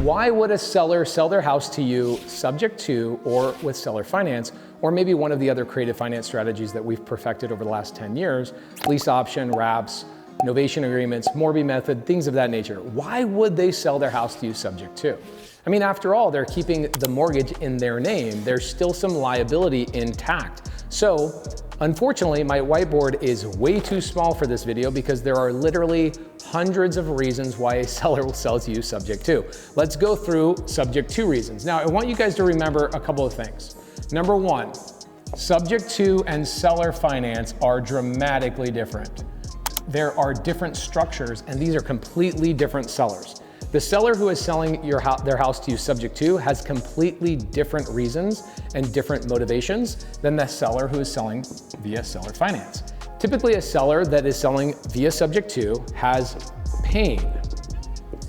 why would a seller sell their house to you subject to or with seller finance, or maybe one of the other creative finance strategies that we've perfected over the last 10 years, lease option, wraps, novation agreements, Morby method, things of that nature. Why would they sell their house to you subject to? I mean, after all, they're keeping the mortgage in their name. There's still some liability intact. So, unfortunately, my whiteboard is way too small for this video because there are literally hundreds of reasons why a seller will sell to you subject to. Let's go through subject to reasons. Now, I want you guys to remember a couple of things. Number one, subject to and seller finance are dramatically different. There are different structures, and these are completely different sellers. The seller who is selling their house to you subject to has completely different reasons and different motivations than the seller who is selling via seller finance. Typically, a seller that is selling via subject to has pain.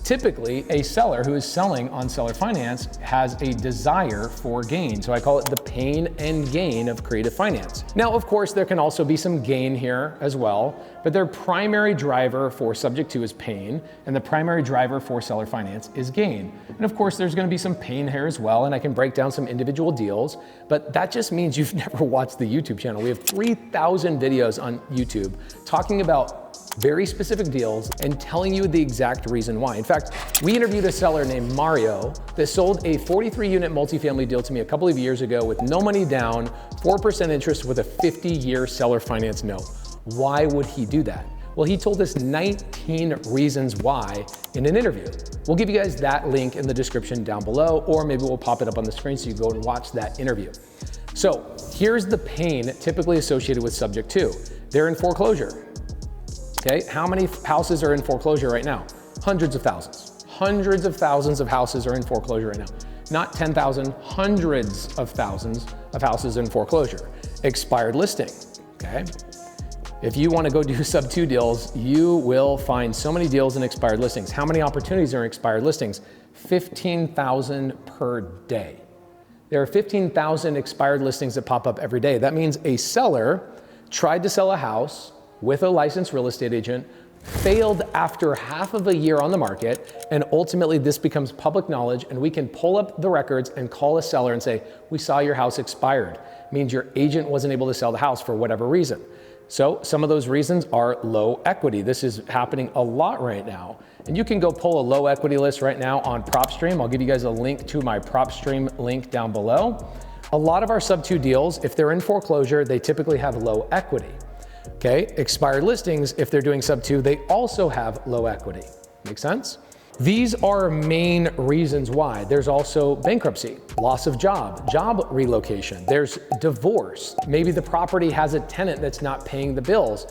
Typically, a seller who is selling on seller finance has a desire for gain. So I call it the pain and gain of creative finance. Now, of course, there can also be some gain here as well, but their primary driver for subject to is pain, and the primary driver for seller finance is gain. And of course, there's gonna be some pain here as well, and I can break down some individual deals, but that just means you've never watched the YouTube channel. We have 3,000 videos on YouTube talking about very specific deals and telling you the exact reason why. In fact, we interviewed a seller named Mario that sold a 43-unit multifamily deal to me a couple of years ago with no money down, 4% interest with a 50-year seller finance note. Why would he do that? Well, he told us 19 reasons why in an interview. We'll give you guys that link in the description down below, or maybe we'll pop it up on the screen so you go and watch that interview. So here's the pain typically associated with subject to. They're in foreclosure. Okay, how many houses are in foreclosure right now? Hundreds of thousands. Hundreds of thousands of houses are in foreclosure right now. Not 10,000, hundreds of thousands of houses in foreclosure. Expired listing, okay? If you wanna go do Subto deals, you will find so many deals in expired listings. How many opportunities are in expired listings? 15,000 per day. There are 15,000 expired listings that pop up every day. That means a seller tried to sell a house with a licensed real estate agent, failed after half of a year on the market, and ultimately this becomes public knowledge, and we can pull up the records and call a seller and say, we saw your house expired. Means your agent wasn't able to sell the house for whatever reason. So some of those reasons are low equity. This is happening a lot right now. And you can go pull a low equity list right now on Propstream. I'll give you guys a link to my Propstream link down below. A lot of our Subto deals, if they're in foreclosure, they typically have low equity. Okay, expired listings, if they're doing Subto, they also have low equity. Make sense? These are main reasons why. There's also bankruptcy, loss of job, job relocation. There's divorce. Maybe the property has a tenant that's not paying the bills.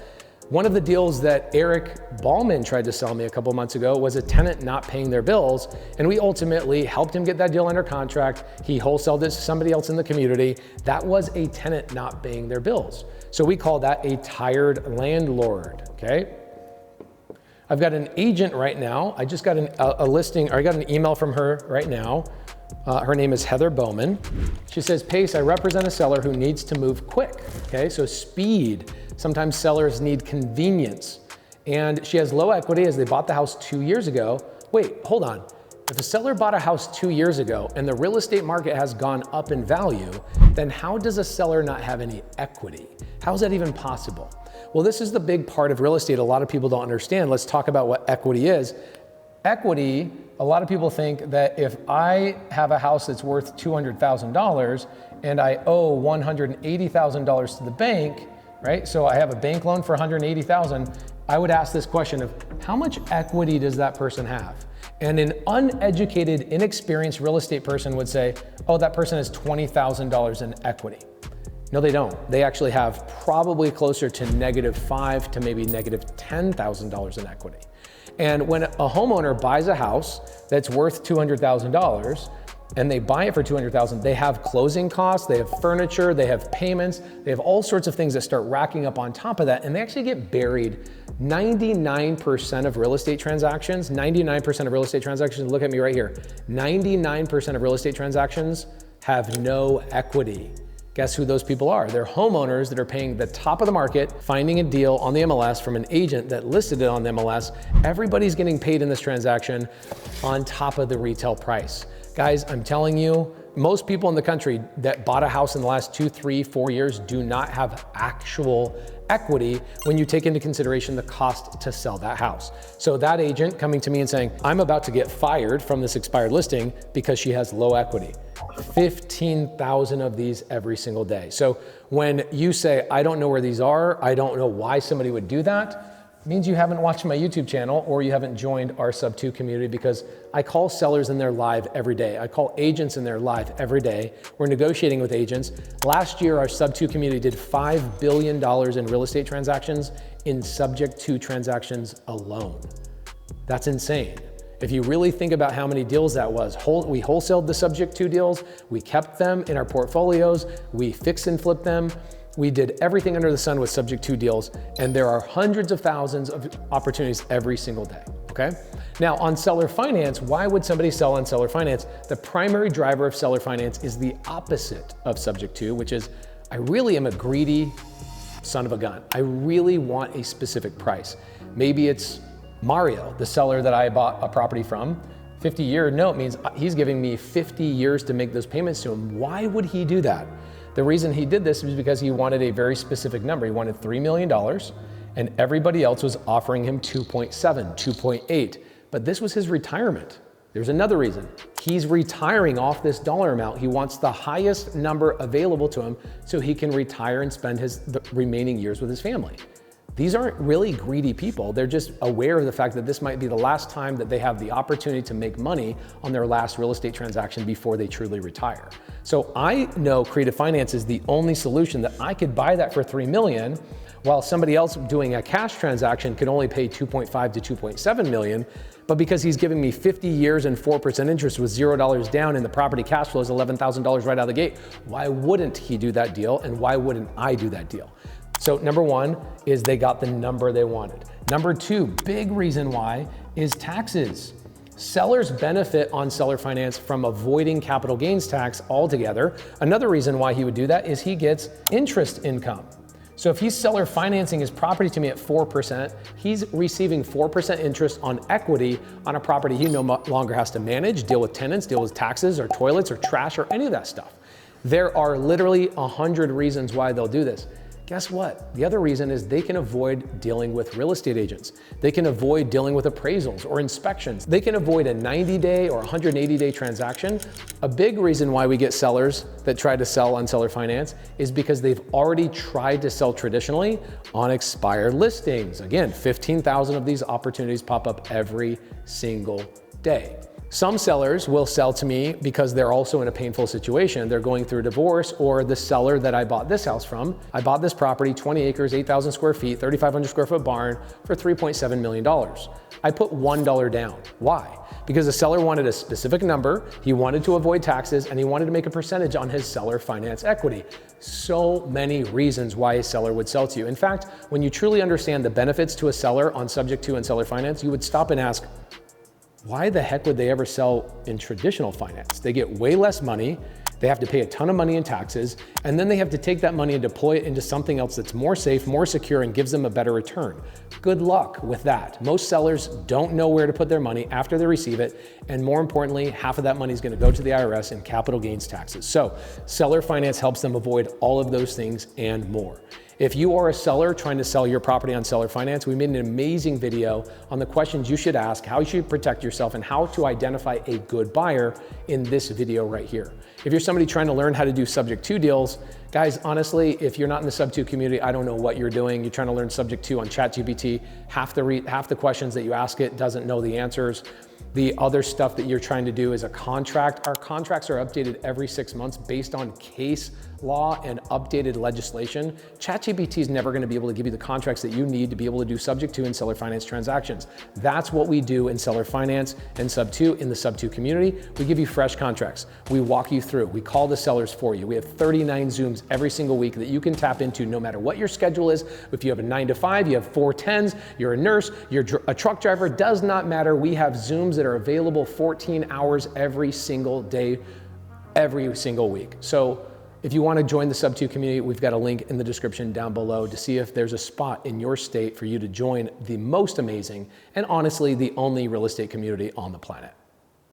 One of the deals that Eric Ballman tried to sell me a couple months ago was a tenant not paying their bills, and we ultimately helped him get that deal under contract. He wholesaled it to somebody else in the community. That was a tenant not paying their bills. So we call that a tired landlord, okay? I've got an agent right now. I just got a listing, or I got an email from her right now. Her name is Heather Bowman. She says, Pace, I represent a seller who needs to move quick, okay? So speed. Sometimes sellers need convenience. And she has low equity as they bought the house 2 years ago. Wait, hold on. If a seller bought a house 2 years ago and the real estate market has gone up in value, then how does a seller not have any equity? How is that even possible? Well, this is the big part of real estate a lot of people don't understand. Let's talk about what equity is. Equity, a lot of people think that if I have a house that's worth $200,000 and I owe $180,000 to the bank, right? So I have a bank loan for $180,000, I would ask this question of how much equity does that person have? And an uneducated, inexperienced real estate person would say, oh, that person has $20,000 in equity. No, they don't. They actually have probably closer to -$5,000 to maybe -$10,000 in equity. And when a homeowner buys a house that's worth $200,000 and they buy it for $200,000, they have closing costs, they have furniture, they have payments, they have all sorts of things that start racking up on top of that, and they actually get buried. 99% of real estate transactions, 99% of real estate transactions, look at me right here, 99% of real estate transactions have no equity. Guess who those people are? They're homeowners that are paying the top of the market, finding a deal on the MLS from an agent that listed it on the MLS. Everybody's getting paid in this transaction on top of the retail price. Guys, I'm telling you, most people in the country that bought a house in the last 2, 3, 4 years do not have actual equity when you take into consideration the cost to sell that house. So that agent coming to me and saying, I'm about to get fired from this expired listing because she has low equity. 15,000 of these every single day. So when you say, I don't know where these are, I don't know why somebody would do that, it means you haven't watched my YouTube channel or you haven't joined our Subto community, because I call sellers in there live every day. I call agents in there live every day. We're negotiating with agents. Last year, our Subto community did $5 billion in real estate transactions in subject to transactions alone. That's insane. If you really think about how many deals that was, we wholesaled the subject to deals, we kept them in our portfolios, we fix and flip them, we did everything under the sun with subject to deals, and there are hundreds of thousands of opportunities every single day, okay? Now on seller finance, why would somebody sell on seller finance? The primary driver of seller finance is the opposite of subject to, which is, I really am a greedy son of a gun. I really want a specific price. Maybe it's Mario, the seller that I bought a property from. 50-year note means he's giving me 50 years to make those payments to him. Why would he do that? The reason he did this was because he wanted a very specific number. He wanted $3 million, and everybody else was offering him 2.7, 2.8. But this was his retirement. There's another reason. He's retiring off this dollar amount. He wants the highest number available to him so he can retire and spend the remaining years with his family. These aren't really greedy people. They're just aware of the fact that this might be the last time that they have the opportunity to make money on their last real estate transaction before they truly retire. So I know creative finance is the only solution that I could buy that for $3 million, while somebody else doing a cash transaction could only pay 2.5 to 2.7 million. But because he's giving me 50 years and 4% interest with $0 down and the property cash flow is $11,000 right out of the gate, why wouldn't he do that deal? And why wouldn't I do that deal? So number one is they got the number they wanted. Number two, big reason why, is taxes. Sellers benefit on seller finance from avoiding capital gains tax altogether. Another reason why he would do that is he gets interest income. So if he's seller financing his property to me at 4%, he's receiving 4% interest on equity on a property he no longer has to manage, deal with tenants, deal with taxes or toilets or trash or any of that stuff. There are literally 100 reasons why they'll do this. Guess what? The other reason is they can avoid dealing with real estate agents. They can avoid dealing with appraisals or inspections. They can avoid a 90-day or 180-day transaction. A big reason why we get sellers that try to sell on seller finance is because they've already tried to sell traditionally on expired listings. Again, 15,000 of these opportunities pop up every single day. Some sellers will sell to me because they're also in a painful situation. They're going through a divorce, or the seller that I bought this house from, I bought this property, 20 acres, 8,000 square feet, 3,500 square foot barn for $3.7 million. I put $1 down. Why? Because the seller wanted a specific number, he wanted to avoid taxes, and he wanted to make a percentage on his seller finance equity. So many reasons why a seller would sell to you. In fact, when you truly understand the benefits to a seller on subject to and seller finance, you would stop and ask, why the heck would they ever sell in traditional finance? They get way less money, they have to pay a ton of money in taxes, and then they have to take that money and deploy it into something else that's more safe, more secure, and gives them a better return. Good luck with that. Most sellers don't know where to put their money after they receive it, and more importantly, half of that money is going to go to the IRS in capital gains taxes. So seller finance helps them avoid all of those things and more. If you are a seller trying to sell your property on seller finance, we made an amazing video on the questions you should ask, how you should protect yourself, and how to identify a good buyer in this video right here. If you're somebody trying to learn how to do subject to deals, guys, honestly, if you're not in the Subto community, I don't know what you're doing. You're trying to learn subject to on ChatGPT. Half the questions that you ask it doesn't know the answers. The other stuff that you're trying to do is a contract. Our contracts are updated every 6 months based on case law and updated legislation. ChatGPT is never going to be able to give you the contracts that you need to be able to do subject to and seller finance transactions. That's what we do in seller finance and Subto in the Subto community. We give you fresh contracts. We walk you through. We call the sellers for you. We have 39 Zooms every single week that you can tap into no matter what your schedule is. If you have a 9 to 5, you have 4 10s, you're a nurse, you're a truck driver, does not matter. We have Zooms that are available 14 hours every single day, every single week. So If you want to join the Subto community, we've got a link in the description down below to see if there's a spot in your state for you to join the most amazing and honestly the only real estate community on the planet.